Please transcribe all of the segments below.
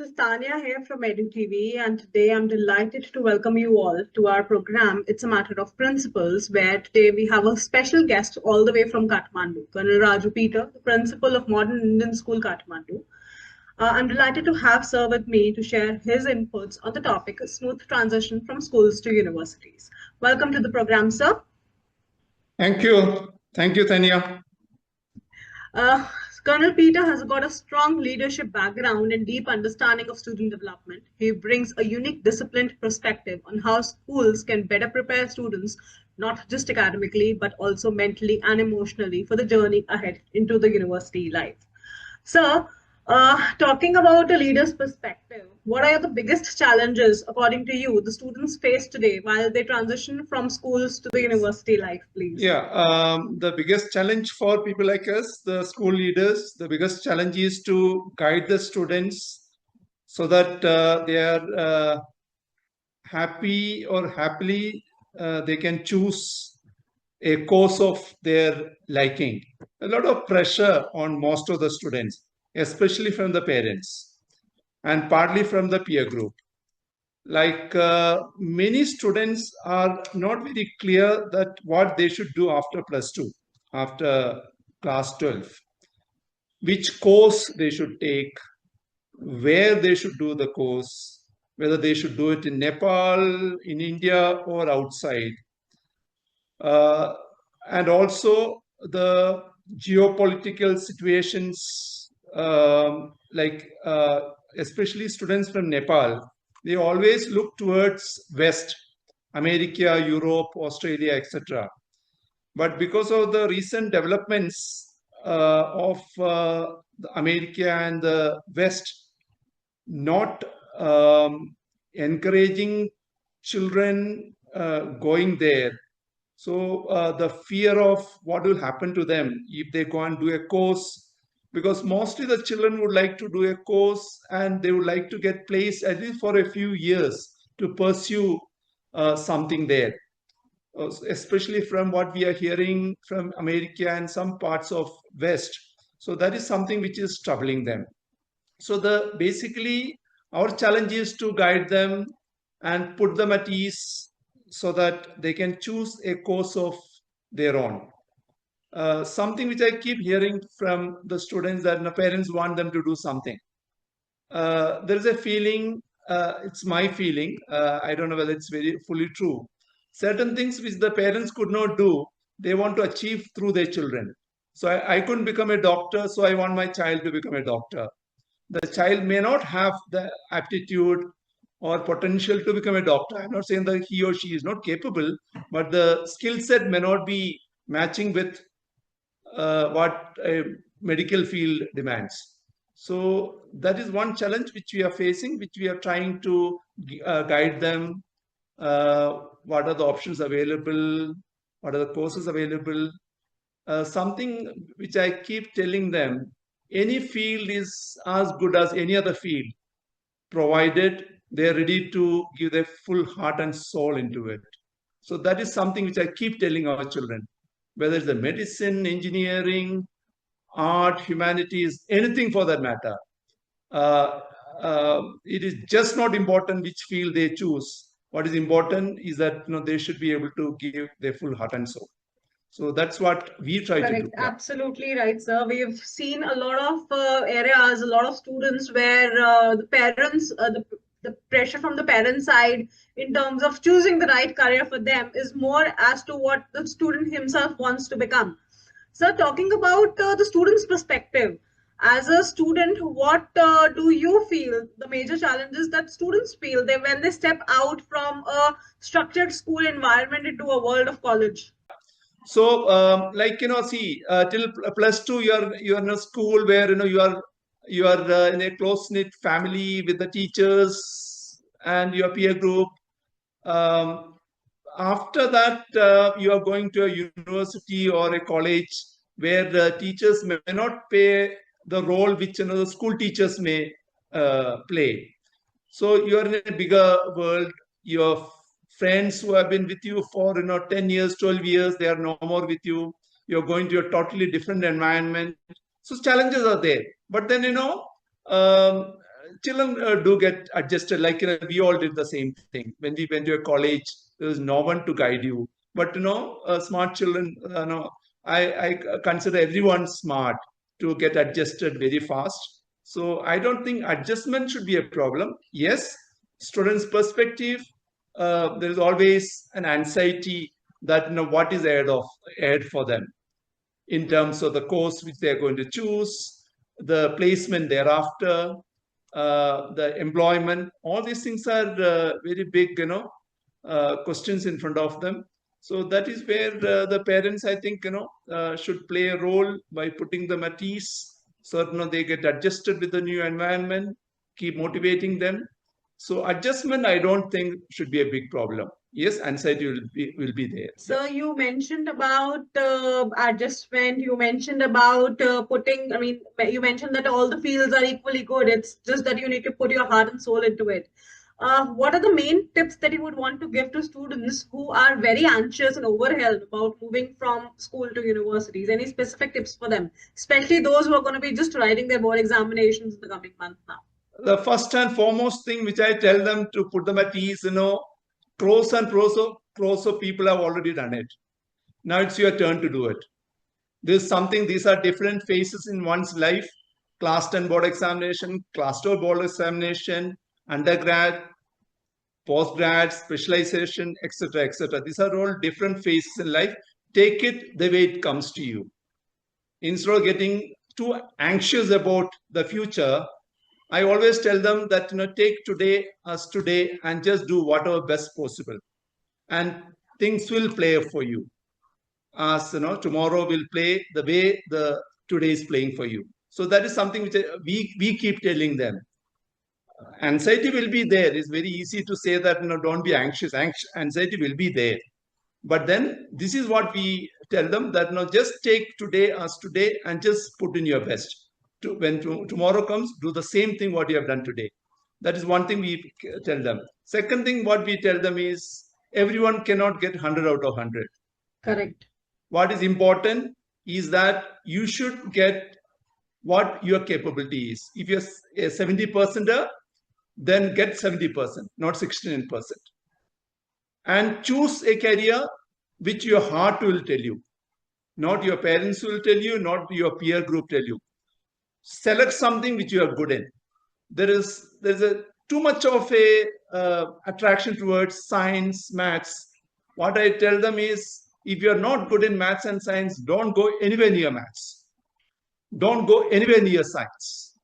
is Tanya here from EDU TV, and today I'm delighted to welcome you all to our program. It's a matter of principles, where today we have a special guest all the way from Kathmandu, Col Raju Peters, the principal of Modern Indian School, Kathmandu. I'm delighted to have Sir with me to share his inputs on the topic smooth transition from schools to universities. Welcome to the program, sir. Thank you. Thank you, Tanya. Uh, Colonel Peter has got a strong leadership background and deep understanding of student development. He brings a unique disciplined perspective on how schools can better prepare students, not just academically, but also mentally and emotionally for the journey ahead into the university life. So, talking about a leader's perspective, what are the biggest challenges, according to you, the students face today while they transition from schools to the university life, please? Yeah, the biggest challenge for people like us, the school leaders, the biggest challenge is to guide the students so that they are happy or happily they can choose a course of their liking. A lot of pressure on most of the students, especially from the parents and partly from the peer group. Like many students are not very clear that what they should do after plus 2, after class 12, which course they should take, where they should do the course, whether they should do it in Nepal, in India, or outside. And also the geopolitical situations, especially students from Nepal, they always look towards West, America, Europe, Australia, etc. But because of the recent developments of America and the West not encouraging children going there, so the fear of what will happen to them if they go and do a course, because mostly the children would like to do a course and they would like to get placed at least for a few years to pursue something there, especially from what we are hearing from America and some parts of West. So that is something which is troubling them. So basically our challenge is to guide them and put them at ease so that they can choose a course of their own. Something which I keep hearing from the students, that the parents want them to do something. There is a feeling, it's my feeling, I don't know whether it's very fully true. Certain things which the parents could not do, they want to achieve through their children. So I couldn't become a doctor, so I want my child to become a doctor. The child may not have the aptitude or potential to become a doctor. I'm not saying that he or she is not capable, but the skill set may not be matching with what a medical field demands. So that is one challenge which we are facing, which we are trying to guide them. What are the options available? What are the courses available? Something which I keep telling them, any field is as good as any other field, provided they're ready to give their full heart and soul into it. So that is something which I keep telling our children, whether it's the medicine, engineering, art, humanities, anything for that matter. It is just not important which field they choose. What is important is that they should be able to give their full heart and soul. So that's what we try to do. Absolutely right, sir. We've seen a lot of areas, a lot of students where the parents, the pressure from the parent side in terms of choosing the right career for them is more as to what the student himself wants to become. So talking about the student's perspective, as a student, what do you feel the major challenges that students feel when they step out from a structured school environment into a world of college? So, see, till plus 2, you're in a school where you are in a close knit family with the teachers and your peer group. After that, you are going to a university or a college where the teachers may not play the role which the school teachers may play. So you are in a bigger world. Your friends who have been with you for 10 years, 12 years, they are no more with you. You're going to a totally different environment. So challenges are there. But then children do get adjusted. Like, we all did the same thing. When we went to a college, there was no one to guide you. But, smart children, I consider everyone smart to get adjusted very fast. So I don't think adjustment should be a problem. Yes, students' perspective, there is always an anxiety that, what is ahead for them in terms of the course which they are going to choose, the placement thereafter, the employment. All these things are very big, questions in front of them. So that is where the parents, I think, should play a role by putting them at ease, so they get adjusted with the new environment, keep motivating them. So adjustment, I don't think should be a big problem. Yes, anxiety will be there. So you mentioned about adjustment. You mentioned about putting. I mean, you mentioned that all the fields are equally good. It's just that you need to put your heart and soul into it. What are the main tips that you would want to give to students who are very anxious and overwhelmed about moving from school to universities? Any specific tips for them, especially those who are going to be just writing their board examinations in the coming month now? The first and foremost thing which I tell them to put them at ease, pros and pros of people have already done it. Now it's your turn to do it. These are different phases in one's life. Class 10 board examination, class 12 board examination, undergrad, postgrad, specialization, etc., etc. These are all different phases in life. Take it the way it comes to you. Instead of getting too anxious about the future, I always tell them that, take today as today and just do whatever best possible. And things will play for you. As tomorrow will play the way the today is playing for you. So that is something which we keep telling them. Anxiety will be there. It's very easy to say that, don't be anxious. Anxiety will be there. But then this is what we tell them, that, just take today as today and just put in your best. When tomorrow comes, do the same thing what you have done today. That is one thing we tell them. Second thing what we tell them is, everyone cannot get 100 out of 100. Correct. What is important is that you should get what your capability is. If you're a 70%er, then get 70%, not 69%. And choose a career which your heart will tell you. Not your parents will tell you, not your peer group tell you. Select something which you are good in. There's too much of a attraction towards science, maths. What I tell them is, if you're not good in maths and science, don't go anywhere near maths. Don't go anywhere near science.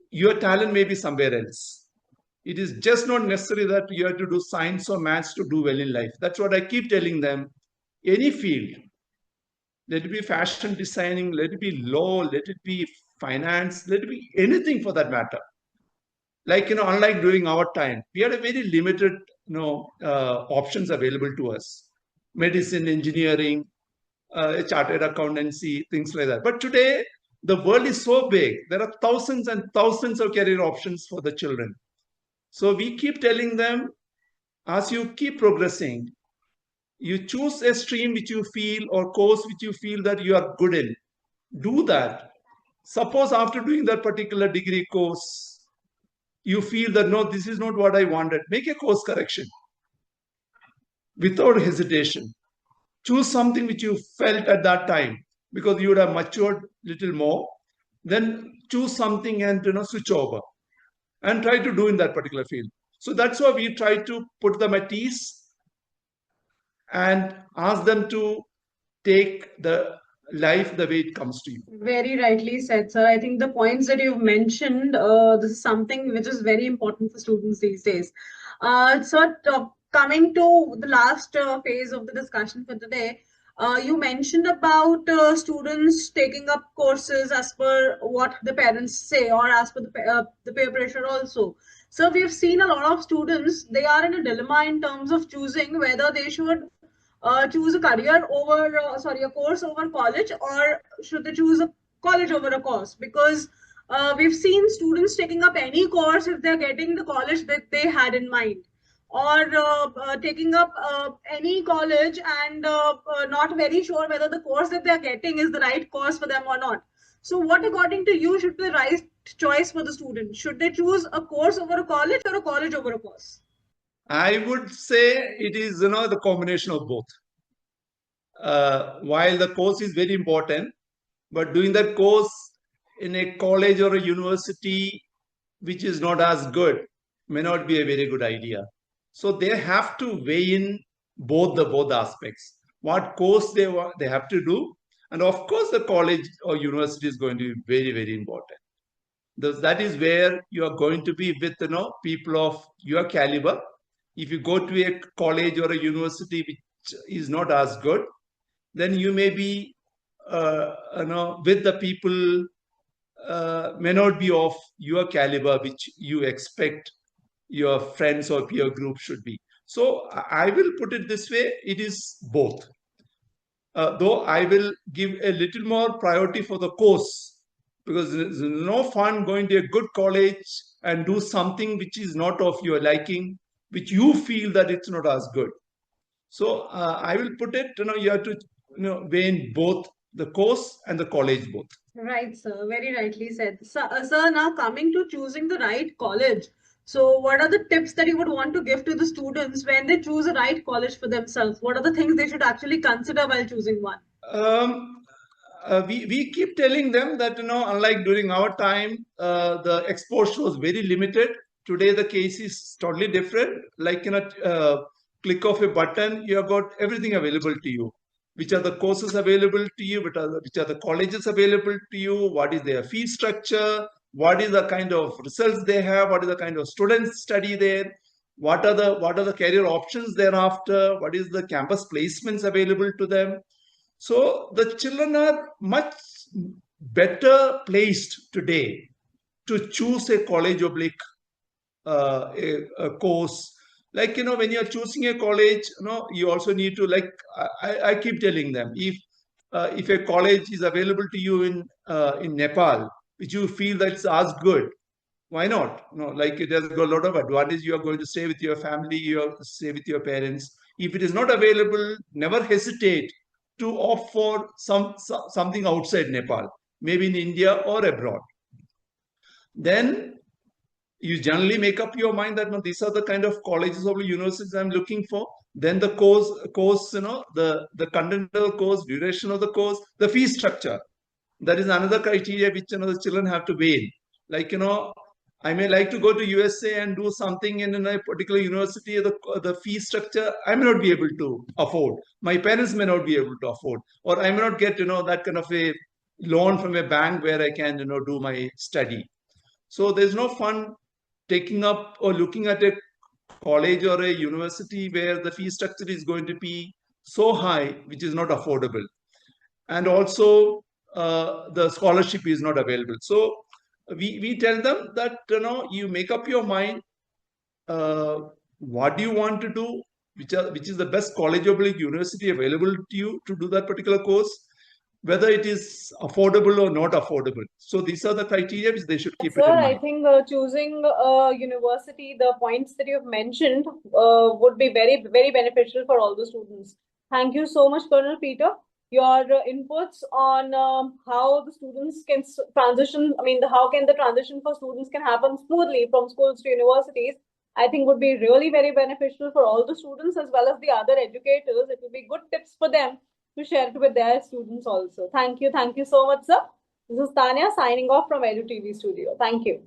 Your talent may be somewhere else. It is just not necessary that you have to do science or maths to do well in life. That's what I keep telling them. Any field, let it be fashion designing, let it be law, let it be finance, let it be anything for that matter. Like, unlike during our time, we had a very limited, options available to us. Medicine, engineering, chartered accountancy, things like that. But today, the world is so big. There are thousands and thousands of career options for the children. So we keep telling them, as you keep progressing, you choose a stream which you feel, or course which you feel that you are good in. Do that. Suppose after doing that particular degree course, you feel that, no, this is not what I wanted. Make a course correction without hesitation. Choose something which you felt at that time, because you would have matured little more. Then choose something and switch over and try to do in that particular field. So that's why we try to put them at ease and ask them to take the life the way it comes to you. Very rightly said, sir. I think the points that you've mentioned, this is something which is very important for students these days. So coming to the last phase of the discussion for today, you mentioned about students taking up courses as per what the parents say, or as per the peer pressure also. So we've seen a lot of students, they are in a dilemma in terms of choosing whether they should choose a career over, a course over college, or should they choose a college over a course? Because we've seen students taking up any course if they're getting the college that they had in mind, or taking up any college and not very sure whether the course that they're getting is the right course for them or not. So what, according to you, should be the choice for the student? Should they choose a course over a college or a college over a course? I would say it is, the combination of both. While the course is very important, but doing that course in a college or a university which is not as good may not be a very good idea. So they have to weigh in both aspects. What course they have to do, and of course the college or university is going to be very, very important. That is where you are going to be with people of your caliber. If you go to a college or a university which is not as good, then you may be with the people may not be of your caliber which you expect your friends or peer group should be. So I will put it this way, it is both. Though I will give a little more priority for the course, because there's no fun going to a good college and do something which is not of your liking, which you feel that it's not as good. So I will put it, you have to weigh in both the course and the college both. Right, sir. Very rightly said. Sir, now coming to choosing the right college. So, what are the tips that you would want to give to the students when they choose a right college for themselves? What are the things they should actually consider while choosing one? We keep telling them that, unlike during our time, the exposure was very limited. Today, the case is totally different. Like, click of a button, you have got everything available to you. Which are the courses available to you? Which are the colleges available to you? What is their fee structure? What is the kind of results they have? What is the kind of students study there? What are the career options thereafter? What is the campus placements available to them? So the children are much better placed today to choose a college oblique a course. Like, when you're choosing a college, you also need to, like, I keep telling them, if a college is available to you in Nepal, which you feel that's as good, why not? Like, it has got a lot of advantage. You are going to stay with your family, you are stay with your parents. If it is not available, never hesitate to opt for something outside Nepal, maybe in India or abroad. Then you generally make up your mind that, no, these are the kind of colleges or universities I'm looking for. Then the course, the content of the course, duration of the course, the fee structure. That is another criteria which the children have to weigh. Like, I may like to go to USA and do something in a particular university. The fee structure I may not be able to afford. My parents may not be able to afford, or I may not get that kind of a loan from a bank where I can do my study. So there's no fun taking up or looking at a college or a university where the fee structure is going to be so high, which is not affordable. And also the scholarship is not available. So we tell them that, you make up your mind, what do you want to do, which is the best college or university available to you to do that particular course, whether it is affordable or not affordable. So these are the criteria which they should keep it in mind. I think choosing a university, the points that you've mentioned would be very, very beneficial for all the students. Thank you so much, Colonel Peter. Your inputs on how the students can transition, how can the transition for students can happen smoothly from schools to universities, I think would be really very beneficial for all the students as well as the other educators. It will be good tips for them to share it with their students also. Thank you. Thank you so much, sir. This is Tanya signing off from EDU TV studio. Thank you.